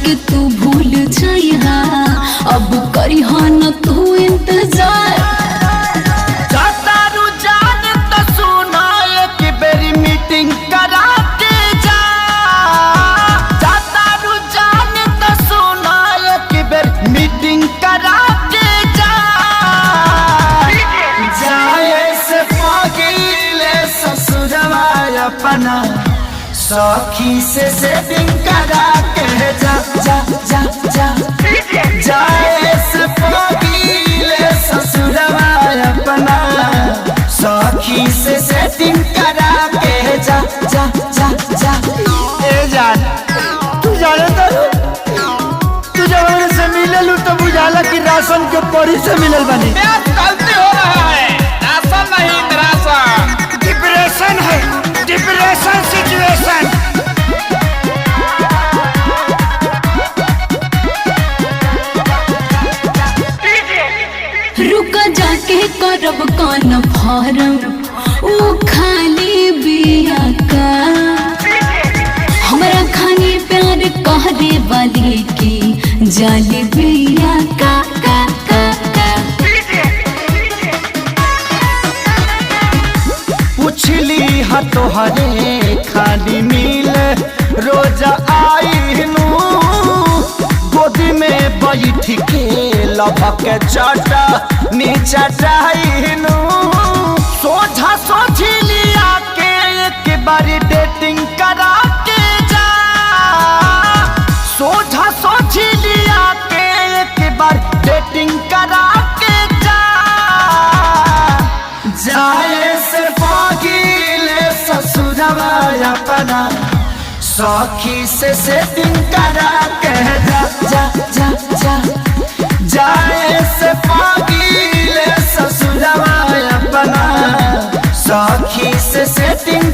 के तू भूल जाइहा, अब करिहा न तू इंतजार। जातारू जान तो सुना एक बेरी मीटिंग करा के जा। जातारू जान तो सुना एक बेरी मीटिंग करा के जा। जाए से पगीले ससुरवा अपना सखी से सेटिंग करा के जा जा जा जा। जाए से पगीले ससुरवा अपना सखी से सेटिंग करा के जा जा जा जा। ए जान तू जाने तू जवान से मिलल तो बुझाला कि राशन के परी से मिलल बनी। गलती हो रहा है, राशन नहीं राशन। डिप्रेशन है, डिप्रेशन सिचुएशन। रुक जाके करब कान फारम, वो खाली बिया का हमरा खाने प्यार कह दे वाली की जाली बिया का का का का। पुछली हा तोहरे खाली मिल रोज आईनू, गोदी में बैठ के लभक चाटा नीचा चाहनू। सोझा सोझिलिया के एक बारी डेटिंग करा के जा। सोझा सोझिलिया के एक बार डेटिंग करा के जा। जाए से पगीले ससुरवा अपना सखी से सेटिंग करा के जा जा जा जा। जाए से पगीले ससुरवा अपना सखी से सेटिंग